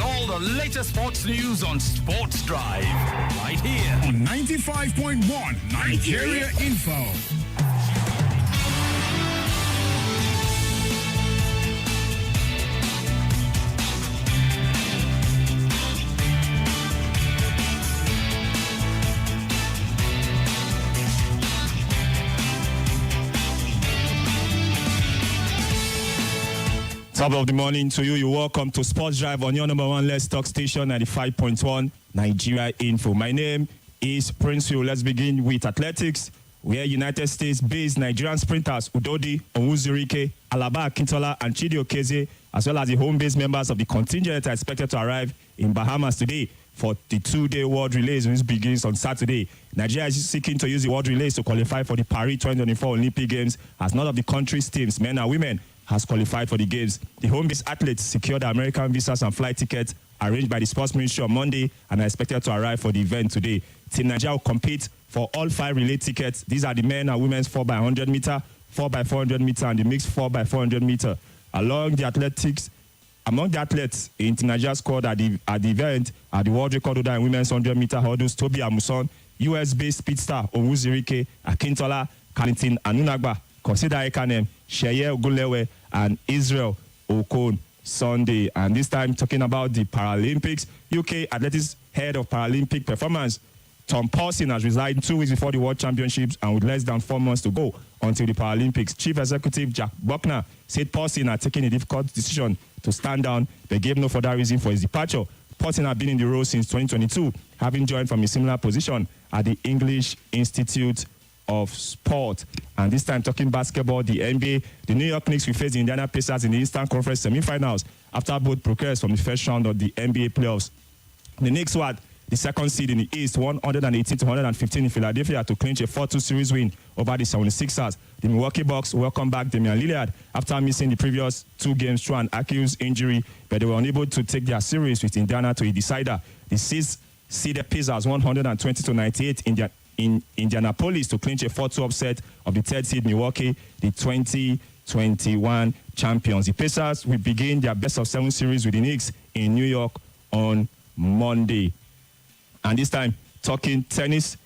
all the latest sports news on Sports Drive. Right here on 95.1 Nigeria Info. Top of the morning to you. You're welcome to Sports Drive on your number one Let's Talk station, 95.1 Nigeria Info. My name is Prince Will. Let's begin with athletics, where United States-based Nigerian sprinters Udodi Onwuzurike, Alaba Akintola, and Chidi Okeze, as well as the home-based members of the contingent, are expected to arrive in Bahamas today for the two-day World Relays, which begins on Saturday. Nigeria is seeking to use the World Relays to qualify for the Paris 2024 Olympic Games, as none of the country's teams, men and women, has qualified for the Games. The home-based athletes secured American visas and flight tickets arranged by the Sports Ministry on Monday and are expected to arrive for the event today. Team Nigeria will compete for all 5 relay tickets. These are the men and women's 4x100 meter, 4x400 meter, and the mixed 4x400 meter. Among the athletes in Team Nigeria's squad at the event are the world record holder in women's 100 meter hurdles, Tobi Amuson, US-based speedster Onwuzurike, Akintola, Carlton Anunagba, Consider Ekanem, Sheye Ogunlewe, and Israel Okon Sunday. And this time, talking about the Paralympics, UK athletics head of Paralympic performance, Tom Paulson, has resigned 2 weeks before the World Championships and with less than 4 months to go until the Paralympics. Chief Executive Jack Buckner said Paulson had taken a difficult decision to stand down, but gave no further reason for his departure. Paulson had been in the role since 2022, having joined from a similar position at the English Institute of Sport. And this time, talking basketball, the NBA, the New York Knicks will face the Indiana Pacers in the Eastern Conference semifinals after both progressed from the first round of the NBA playoffs. The Knicks were the second seed in the East, 118-115 in Philadelphia to clinch a 4-2 series win over the 76ers. The Milwaukee Bucks welcomed back Damian Lillard after missing the previous 2 games through an Achilles injury, but they were unable to take their series with Indiana to a decider. The 6th seeded Pacers 120-98 in Indianapolis to clinch a 4-2 upset of the 3rd seed Milwaukee, the 2021 champions. The Pacers will begin their best-of-7 series with the Knicks in New York on Monday. And this time, talking tennis,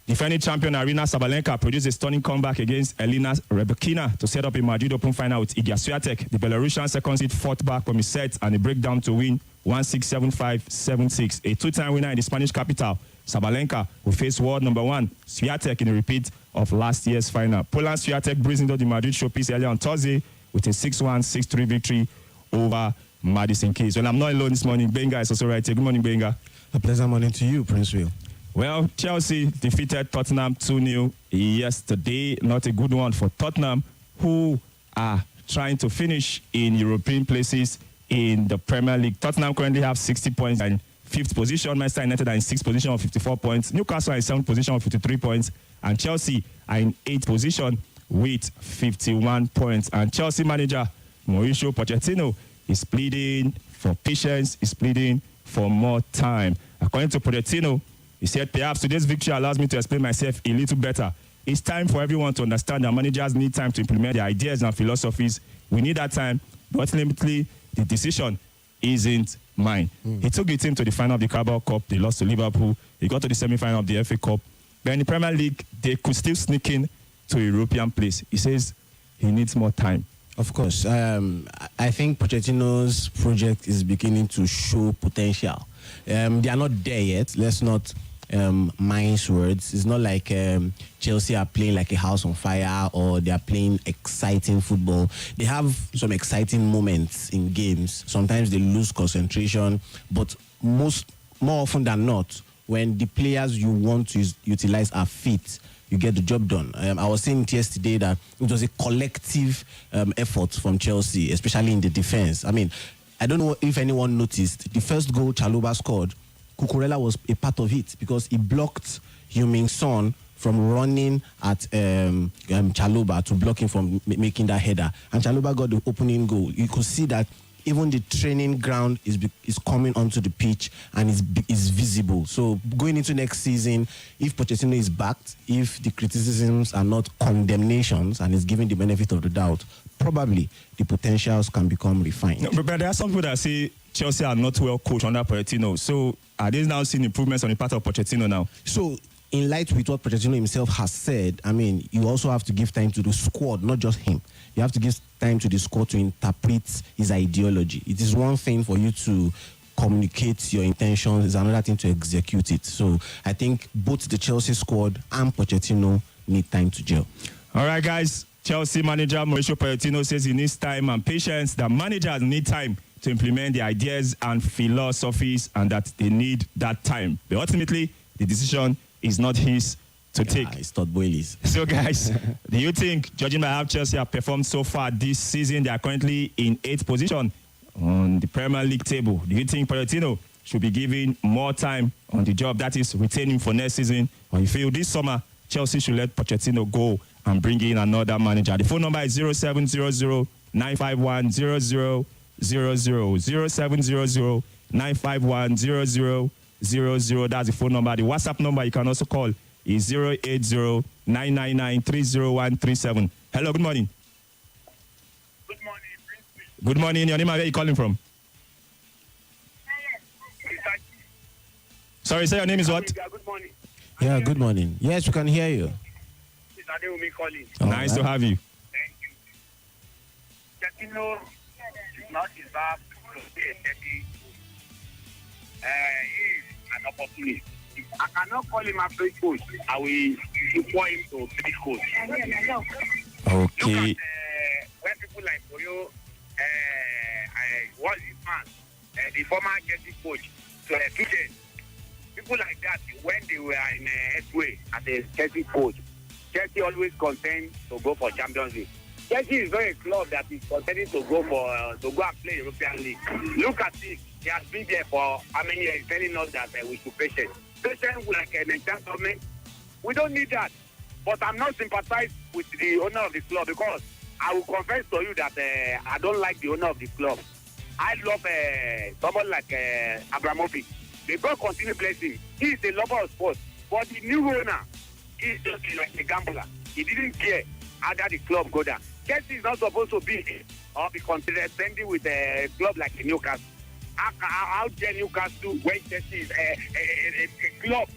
defending champion Aryna Sabalenka produced a stunning comeback against Elena Rybakina to set up a Madrid Open final with Iga Swiatek. The Belarusian second seed fought back from his set and a breakdown to win 1-6, 7-5, 7-6. A 2-time winner in the Spanish capital, Sabalenka will face world number 1 Swiatek in a repeat of last year's final. Poland's Swiatek breezed into the Madrid showpiece earlier on Thursday with a 6-1, 6-3 victory over Madison Keys. Well, I'm not alone this morning. Benga is also right here. Good morning, Benga. A pleasant morning to you, Prince Will. Well, Chelsea defeated Tottenham 2-0 yesterday. Not a good one for Tottenham, who are trying to finish in European places in the Premier League. Tottenham currently have 60 points in 5th position. Manchester United are in 6th position of 54 points. Newcastle are in 7th position of 53 points. And Chelsea are in 8th position with 51 points. And Chelsea manager Mauricio Pochettino is pleading for patience, is pleading for more time. According to Pochettino, he said, perhaps today's victory allows me to explain myself a little better. It's time for everyone to understand that managers need time to implement their ideas and philosophies. We need that time, but ultimately, the decision isn't mine. He took the team to the final of the Carabao Cup. They lost to Liverpool. He got to the semi-final of the FA Cup. But in the Premier League, they could still sneak in to a European place. He says he needs more time. Of course. I think Pochettino's project is beginning to show potential. They are not there yet. Let's not mince words. It's not like Chelsea are playing like a house on fire or they are playing exciting football. They have some exciting moments in games. Sometimes they lose concentration, but more often than not, when the players you want to utilize are fit, you get the job done. I was saying it yesterday that it was a collective effort from Chelsea, especially in the defense. I mean, I don't know if anyone noticed, the first goal Chalobah scored, Cucurella was a part of it because he blocked Heung-min Son from running at Chalobah to block him from making that header. And Chalobah got the opening goal. You could see that even the training ground is coming onto the pitch and is visible. So going into next season, if Pochettino is backed, if the criticisms are not condemnations and is given the benefit of the doubt, probably the potentials can become refined. No, but there are some people that say Chelsea are not well coached under Pochettino. So are they now seeing improvements on the part of Pochettino now? So in light with what Pochettino himself has said, I mean, you also have to give time to the squad, not just him. You have to give time to the squad to interpret his ideology. It is one thing for you to communicate your intentions, it's another thing to execute it. So I think both the Chelsea squad and Pochettino need time to gel. All right, guys. Chelsea manager Mauricio Pochettino says he needs time and patience. That managers need time to implement the ideas and philosophies, and that they need that time. But ultimately, the decision is not his to take. It's Todd Boehly's. So, guys, do you think, judging by how Chelsea have performed so far this season, they are currently in 8th position on the Premier League table? Do you think Pochettino should be given more time on the job, that is, retaining for next season? Or you feel this summer Chelsea should let Pochettino go and bring in another manager? The phone number is 0700 951 0000, 0700 951 0000. That's the phone number. The WhatsApp number you can also call is 080 999 30137. Hello, good morning. Good morning, Prince. Good morning. Your name and where are you calling from? Sorry, say your name is what? Good morning. Yeah, good morning. Yes, we can hear you. This is Adewumi calling. Nice to have you. Thank you. Pochettino is not deserved to be a steady. He is an opportunist. I cannot call him a free coach. I will import him to free coach. Okay. Look at when people like Boyo, what's his man, the former Chelsea coach, Tuchel, people like that, when they were in Headway as a Chelsea coach, Chelsea always contend to go for Champions League. Chelsea is not a club that is contending to go and play European League. Look at it. He has been there for how many years, telling us that we should patient. Patient like an entire government. We don't need that. But I'm not sympathized with the owner of the club, because I will confess to you that I don't like the owner of the club. I love someone like Abramovich. May God continue blessing him. He is a lover of sports. But the new owner is just like a gambler. He didn't care how the club go down. Chelsea is not supposed to be or be considered spending with a club like Newcastle. How dare Newcastle when Chelsea is a club?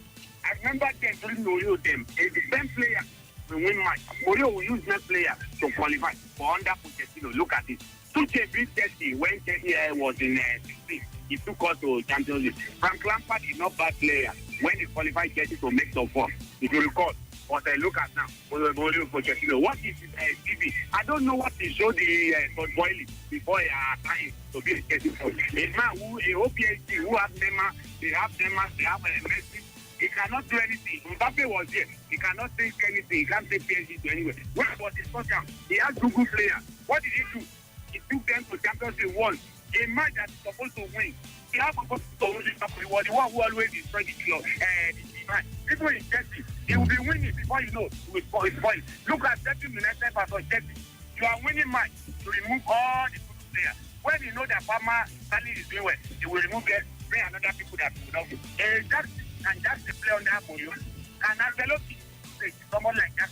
I remember them during Mourinho them. The same player will win match. Mourinho will use that player to qualify for under Pochettino. Look at it. Tuchel beat Chelsea when Chelsea was in 16. He took us to Champions League. Frank Lampard is not bad player when he qualified Chelsea to make top four. If you recall. But look at now, Mourinho Pochettino. What is his TV? I don't know what he showed the Todd Boehly before he assigned to be a Chelsea coach. A man who, a OPSG, who have Neymar, they have Messi. He cannot do anything. Mbappe was here. He cannot take anything. He can't take PSG to anywhere. Where was his first time? He has two good players. What did he do? He took them to Champions League once. A match that is supposed to win. He has supposed to win. He was the one who always destroyed the club. People in Chelsea, he will be winning before you know he will spoil. Look at Chelsea United versus Chelsea. You are winning match to remove all the good players. When you know that Farmer Stanley is doing well, he will remove them, bring another people that will not do. And that's the play on that for you. And Ancelotti, someone like that.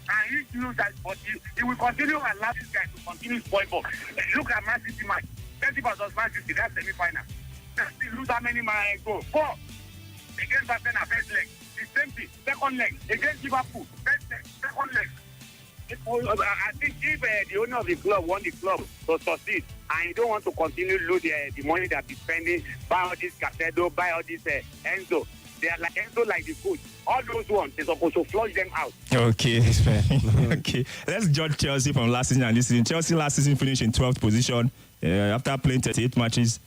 And he knows that, but he will continue and allow this guy to continue spoil ball. Look at Man City match. Chelsea versus Man City, that's semi-final. Chelsea lose how many go? 4. Against Arsenal, first leg. The same thing, second leg. Against Liverpool, first leg, second leg. I think if the owner of the club want the club to succeed, and you don't want to continue to lose the money that he's spending, buy all this Casedo, buy all this Enzo. They are like Enzo, like the coach. All those ones, they're supposed to flush them out. Okay, that's fair. Okay, let's judge Chelsea from last season and this season. Chelsea last season finished in 12th position after playing 38 matches.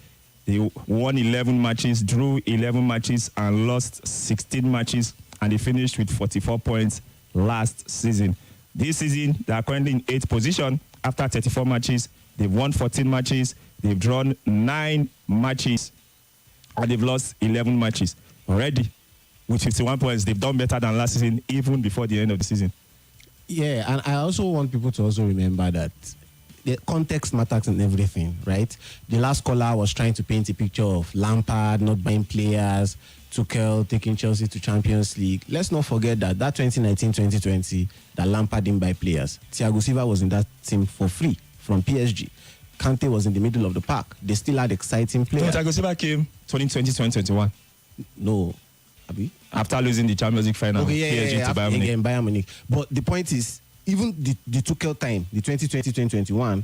They won 11 matches, drew 11 matches, and lost 16 matches, and they finished with 44 points last season. This season, they are currently in 8th position after 34 matches. They've won 14 matches, they've drawn 9 matches, and they've lost 11 matches. Already, with 51 points, they've done better than last season, even before the end of the season. Yeah, and I also want people to also remember that the context matters in everything, right? The last caller was trying to paint a picture of Lampard not buying players, Tuchel taking Chelsea to Champions League. Let's not forget that 2019-2020, that Lampard didn't buy players. Thiago Silva was in that team for free from PSG. Kante was in the middle of the park. They still had exciting players. Thiago Silva came 2020-2021. No, Abi? After losing the Champions League final, PSG to Bayern Munich. Again, Bayern Munich. But the point is, even the Tuchel time, the 2020-2021,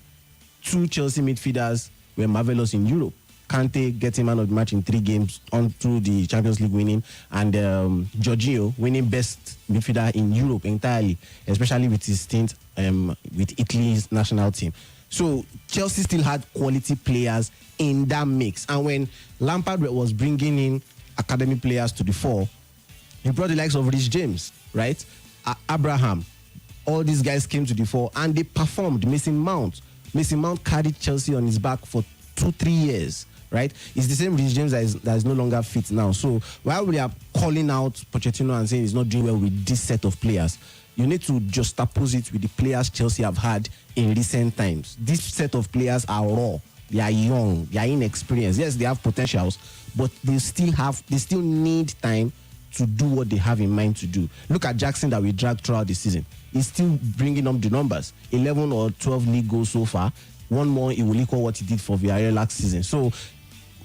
2 Chelsea midfielders were marvelous in Europe. Kante getting man of the match in 3 games on through the Champions League winning, and Jorginho winning best midfielder in Europe entirely, especially with his stint with Italy's national team. So Chelsea still had quality players in that mix. And when Lampard was bringing in academy players to the fore, he brought the likes of Rich James, right? Abraham. All these guys came to the fore and they performed. Mason Mount carried Chelsea on his back for 2-3 years, right? It's the same Rich James that is no longer fit now. So while we are calling out Pochettino and saying he's not doing well with this set of players, you need to juxtapose it with the players Chelsea have had in recent times. This set of players are raw. They are young. They are inexperienced. Yes, they have potentials, but they still need time to do what they have in mind to do. Look at Jackson that we dragged throughout the season. He's still bringing up the numbers. 11 or 12 league goals so far. One more, it will equal what he did for Villarreal last season. So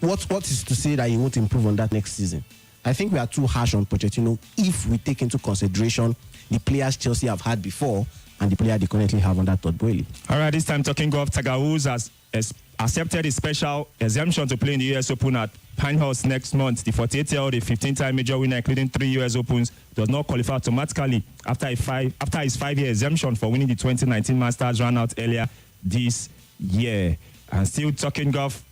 what is to say that he won't improve on that next season? I think we are too harsh on Pochettino if we take into consideration the players Chelsea have had before and the player they currently have under Todd Boehly. All right, this time talking golf, Tiger Woods has accepted a special exemption to play in the US Open at Pinehurst next month. The 48-year-old, a 15-time major winner, including 3 US Opens, does not qualify automatically after his 5-year exemption for winning the 2019 Masters ran out earlier this year. And still talking golf,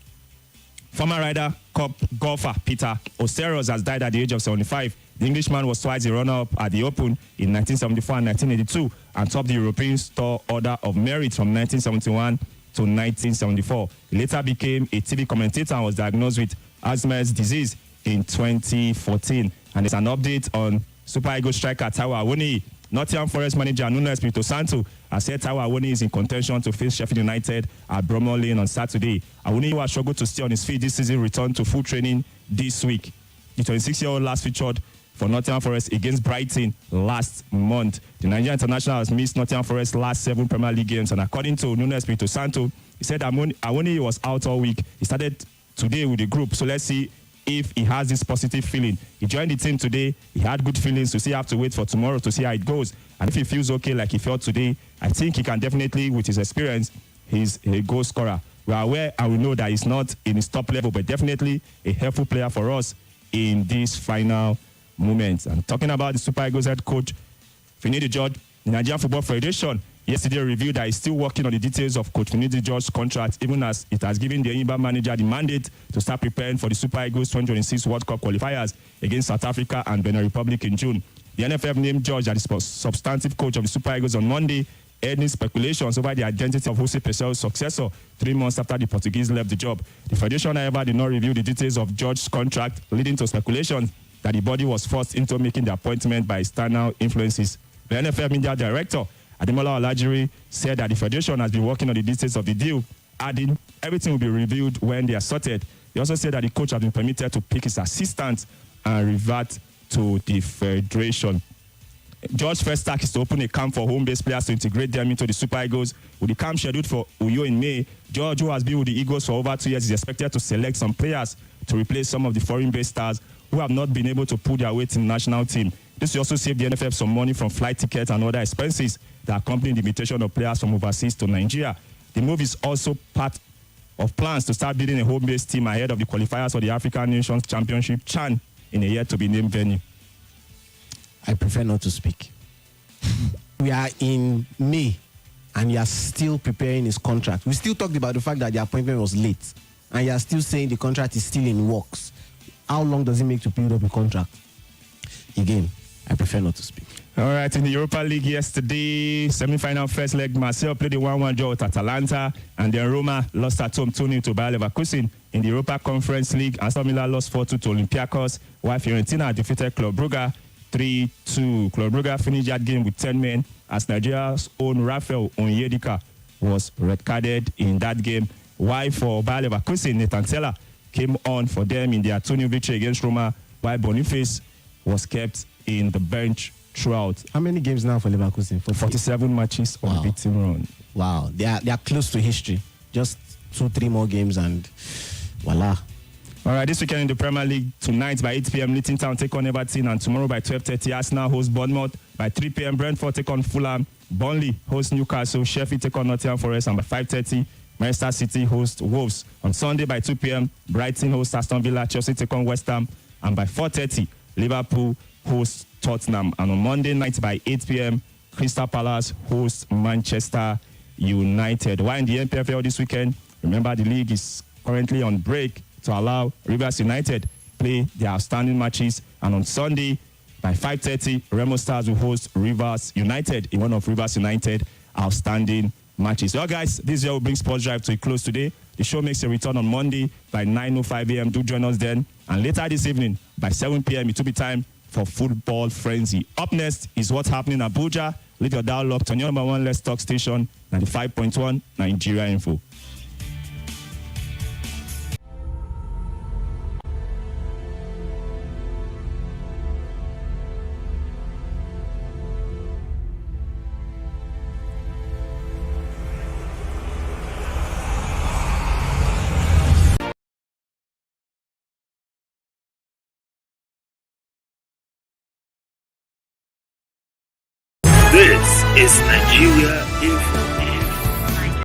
former Ryder Cup golfer Peter Osteros has died at the age of 75. The Englishman was twice a runner-up at the Open in 1974 and 1982 and topped the European Tour Order of Merit from 1971 to 1974. He later became a TV commentator and was diagnosed with Alzheimer's disease in 2014. And there's an update on Super Eagles striker Taiwo Awoniyi. Nottingham Forest manager Nuno Espirito Santo has said Taiwo Awoniyi is in contention to face Sheffield United at Bramall Lane on Saturday. Awoniyi, who has struggled to stay on his feet this season, returned to full training this week. The 26-year-old last featured for Nottingham Forest against Brighton last month. The Nigerian international has missed Nottingham Forest's last 7 Premier League games, and according to Nuno Espirito Santo, he said Awoniyi was out all week. He started today with the group, so let's see if he has this positive feeling. He joined the team today. He had good feelings, to see. Have to wait for tomorrow to see how it goes. And if he feels okay like he felt today, I think he can definitely, with his experience, he's a goal scorer. We are aware and we know that he's not in his top level, but definitely a helpful player for us in this final moment. And talking about the Super Eagles head coach, Finidi George, the Nigerian Football Federation yesterday revealed that he's still working on the details of Coach Finidi George's contract, even as it has given the Enyimba manager the mandate to start preparing for the Super Eagles 2026 World Cup qualifiers against South Africa and Benin Republic in June. The NFF named George as the substantive coach of the Super Eagles on Monday, ending speculations over the identity of Jose Pesel's successor 3 months after the Portuguese left the job. The Federation, however, did not reveal the details of George's contract, leading to speculation that the body was forced into making the appointment by external influences. The NFF media director, Ademola Olajiri, said that the Federation has been working on the details of the deal, adding everything will be revealed when they are sorted. He also said that the coach has been permitted to pick his assistant and revert to the Federation. George's first task is to open a camp for home-based players to integrate them into the Super Eagles. With the camp scheduled for Uyo in May, George, who has been with the Eagles for over 2 years, is expected to select some players to replace some of the foreign-based stars who have not been able to pull their weight in the national team. This will also save the NFF some money from flight tickets and other expenses that accompany the invitation of players from overseas to Nigeria. The move is also part of plans to start building a home-based team ahead of the qualifiers for the African Nations Championship CHAN in a yet-to-be-named venue. I prefer not to speak. We are in May, and you are still preparing his contract. We still talked about the fact that the appointment was late, and you are still saying the contract is still in works. How long does it make to build up a contract? Again, I prefer not to speak. All right, in the Europa League yesterday, semi-final first leg, Marseille played a 1-1 draw with Atalanta, and then Roma lost at home 2-0 to Bayer Leverkusen. In the Europa Conference League, Aston Villa lost 4-2 to Olympiacos, while Fiorentina defeated Club Brugge 3-2. Club Brugge finished that game with 10 men as Nigeria's own Rafael Onyedika was red-carded in that game. While for Bayer Leverkusen, Nathan Teller came on for them in their 2-0 victory against Roma, while Boniface was kept in the bench throughout. How many games now for Leverkusen? 47 matches unbeaten run. Wow, they are close to history. Just 2-3 more games and voila. All right, this weekend in the Premier League, tonight by 8 p.m., Luton Town take on Everton, and tomorrow by 12:30, Arsenal host Bournemouth. By 3 p.m., Brentford take on Fulham. Burnley host Newcastle. Sheffield take on Nottingham Forest, and by 5:30, Manchester City host Wolves. On Sunday by 2 p.m., Brighton host Aston Villa. Chelsea take on West Ham, and by 4:30, Liverpool host Tottenham. And on Monday night by 8 p.m., Crystal Palace host Manchester United. While in the NPFL this weekend, remember the league is currently on break to allow Rivers United play their outstanding matches. And on Sunday, by 5:30, Remo Stars will host Rivers United in one of Rivers United outstanding matches. Well, guys, this year will bring Sports Drive to a close today. The show makes a return on Monday by 9:05 a.m. Do join us then. And later this evening, by 7 p.m., it will be time for Football Frenzy. Up next is what's happening in Abuja. Leave your dial locked on your number one Let's Talk station, 95.1 Nigeria Info. This is Nigeria Info.